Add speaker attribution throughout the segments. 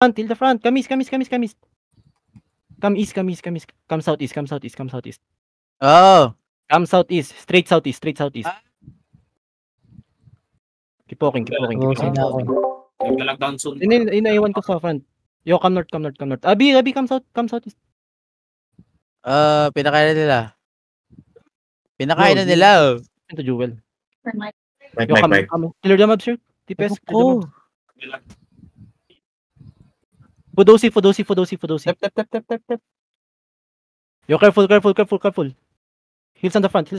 Speaker 1: till the front. Come east. Come east. Come southeast.
Speaker 2: Oh.
Speaker 1: Come southeast. Straight southeast. Keep walking.
Speaker 3: Naglalag-down soon.
Speaker 1: Inaiwan ko sa front. Yo, come north. Abi, come southeast.
Speaker 2: Pinakain na nila.
Speaker 1: Into Jewel.
Speaker 4: Mike.
Speaker 1: Clear the map, sir. TPS.
Speaker 2: Ko.
Speaker 1: Fudosi.
Speaker 4: Tap.
Speaker 1: Yo, careful. Heels on the front.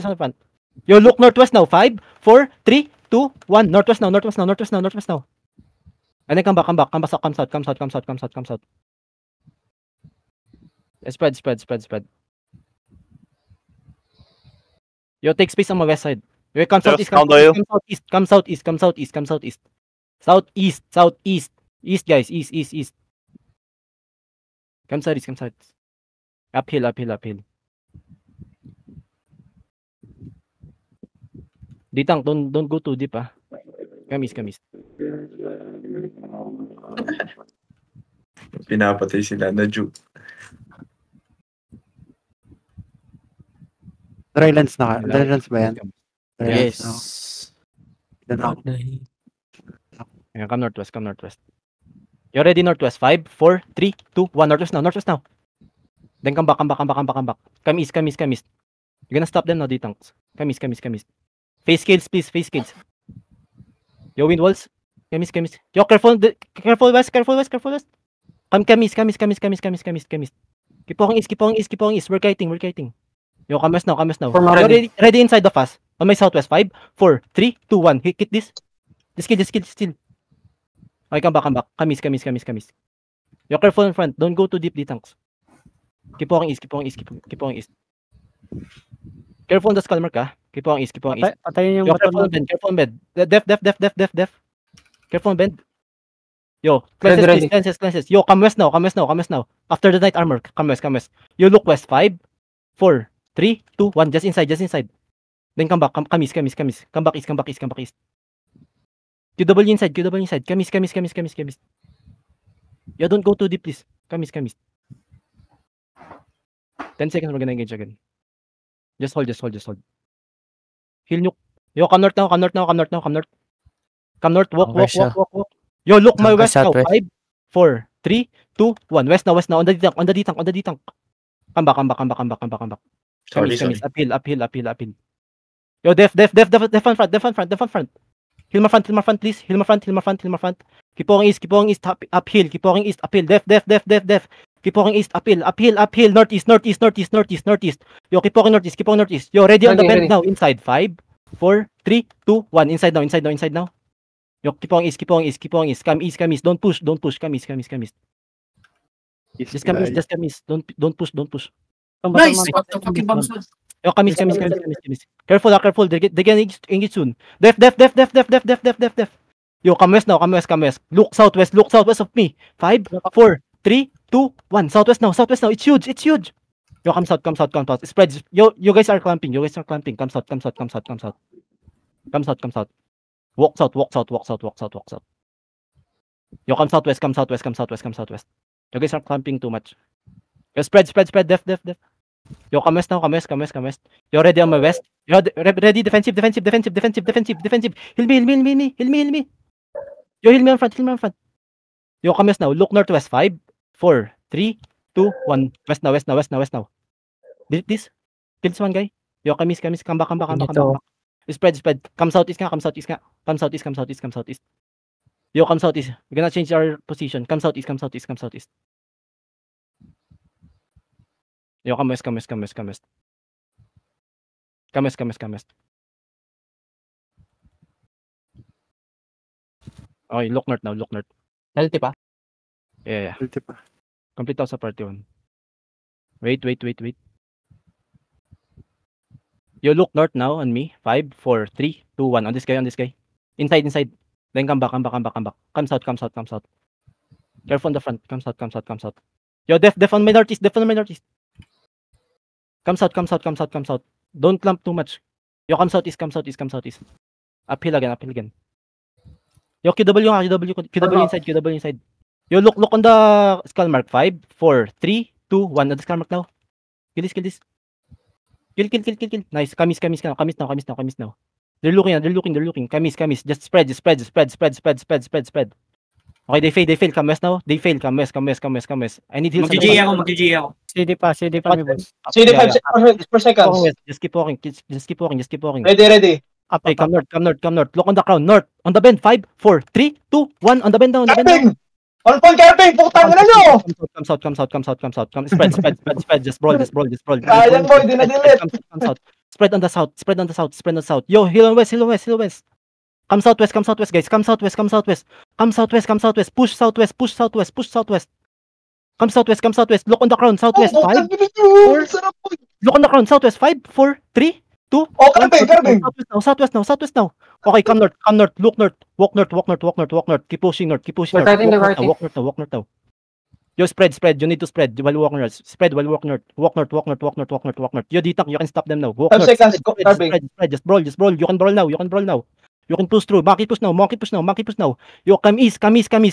Speaker 1: Yo, look northwest now. 5, 4, 3, 2, 1. Northwest now. And then come back. Come south. Spread. Yo, take space on my west side. Yo, come southeast. Southeast. East, guys. East. Come southeast. Uphill. Ditang, don't go too deep, ah. Come east.
Speaker 4: Pinapatay sila na Ju.
Speaker 5: Drylands ba yan?
Speaker 2: Yes.
Speaker 1: Yeah, come northwest. You ready northwest? 5, 4, 3, 2, 1. Northwest now. Then come back. Come east. You're gonna stop them now, Ditangs. Come east. Face scales, please. Yo, wind walls. Come east. Yo, careful west. Come east. Keep walking east. We're kiting. Yo, come west now. Yo, ready inside the fast. On my southwest. 5, 4, 3, 2, 1. Hit this. Just kill. Okay, come back. Come east. Yo, careful in front. Don't go too deep, Ditangs. Keep walking east. Careful on the skull mark, ah. Keep walking east.
Speaker 5: Patayin yung
Speaker 1: Yo,
Speaker 5: baton.
Speaker 1: careful on bed. Def. Careful on bed. Yo, cleanses. Yo, come west now. After the night armor, come west. You look west. 5, 4, 3, 2, 1. Just inside. Then come back. Come east. Come back east. QW inside. Come east. Yo, don't go too deep, please. Come east. 10 seconds, we're gonna engage again. Just hold. Heal nuke. Yo, come north now. Come north. Walk. Yo, look my west now. 5, 4, 3, 2, 1. West now. On the ditang. Come back.
Speaker 4: Sorry.
Speaker 1: Uphill. Yo, def on front. Heal my front, please. Heal my front. Keep walking east. Uphill. Keep walking east. Uphill. Def. Keep walking east. Uphill. Northeast. Yo, keep walking northeast. Yo, ready on the bend now. Inside. 5, 4, 3, 2, 1. Inside now. Yo, keep walking east. Come east. Don't push. Come east. Just come east. Don't push.
Speaker 3: Nice! What the fucking bombs?
Speaker 1: Yo, come east. Careful. They get engage soon. Def. Yo, come west now. Look southwest of me. 5, 4, 3, 2, 1. Southwest now. It's huge. Yo, come south. Spread. Yo, you guys are clamping. Come south. Walk south. Yo, come southwest. You guys are clamping too much. Yo, spread. Def. Yo, come west now. Yo, ready on my west. Yo, ready defensive. Heal me. Yo, heal me on front. Yo, come west now. Look northwest. 5, 4, 3, 2, 1. West now. Delete this. Kill this one guy. Yo, come east. Come back. Spread. Come southeast. Come southeast. Yo, come southeast. We're gonna change our position. Come southeast. Yo, come west. Okay, look north.
Speaker 2: Healthy pa?
Speaker 1: Yeah. Complete ako sa party 1. Wait. You look north now on me. 5, 4, 3, 2, 1. On this guy. Inside. Then come back. Come south. Careful on the front. Come south. Yo, def on my northeast. Come south. Don't clump too much. Yo, come southeast. Uphill again. Yo, QW inside. You look on the skull mark. 5, 4, 3, 2, 1. On the skull mark now. Kill this. Kill. Nice. Kamis now. They're looking. Kamis. Just spread. Okay, they fail. Come west now. They fail. Come west. I need heals.
Speaker 3: Mag-GG ako.
Speaker 5: CD pa, may boss.
Speaker 6: CD
Speaker 1: Yeah,
Speaker 6: 5 per seconds.
Speaker 1: Just keep walking.
Speaker 6: Ready.
Speaker 5: Up,
Speaker 1: Okay, come north. Look on the crown. North. On the bend. 5, 4, 3, 2, 1. On the bend down.
Speaker 6: Carping! On point, Carping! Putang na nyo!
Speaker 1: Come south. Spread. Just brawl.
Speaker 6: Ayan, boy, di na delete.
Speaker 1: Come south. Spread on the south. Yo, hill on west. Come southwest, guys. Come southwest. Push southwest. Come southwest. Look on the crown. Southwest. 5. Look on the crown. Southwest. 5, 4, 3, 2.
Speaker 6: Oh, Carping!
Speaker 1: Southwest now. Okay, come north. Look north. Walk north. Keep pushing north.
Speaker 3: We're starting the right.
Speaker 1: Walk north now. Yo, spread. You need to spread while walking north. Spread while walk north. Walk north. Yo, Ditang, you can stop them now. Walk
Speaker 6: 5
Speaker 1: north.
Speaker 6: seconds, go, Carping.
Speaker 1: Spread. Just brawl. You can brawl now. You can push through. Monkey push now. Yo, come east.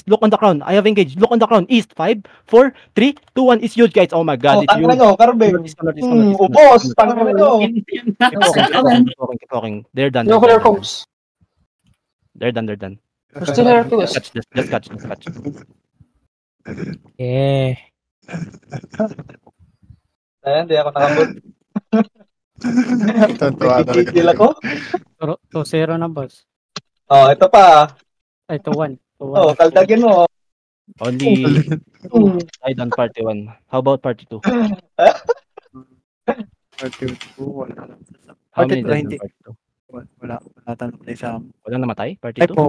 Speaker 1: Look on the crown. I have engaged. Look on the crown. East. 5, 4, 3, 2, 1. It's huge, guys. Oh my god.
Speaker 6: Oh,
Speaker 1: It's
Speaker 6: tanga
Speaker 1: huge.
Speaker 6: nyo, Carping. Ubos, tanga na nyo.
Speaker 1: Keep walking. They're done.
Speaker 3: Nuclear combs.
Speaker 1: They're done.
Speaker 3: We're still here too.
Speaker 1: Just catch.
Speaker 5: Yeah.
Speaker 6: Ayan, di ako nakabot.
Speaker 4: Tontuwa talaga.
Speaker 6: Nagkikil ako.
Speaker 5: 2-0 na, boss.
Speaker 6: Oh, ito pa.
Speaker 5: Ay, 2-1.
Speaker 6: Oh, kaldagin mo.
Speaker 1: Only died on party 1. How about party 2? How many died on party 2?
Speaker 5: Wala tanong na isa.
Speaker 1: Walang namatay? Party
Speaker 5: Ay,
Speaker 1: 2?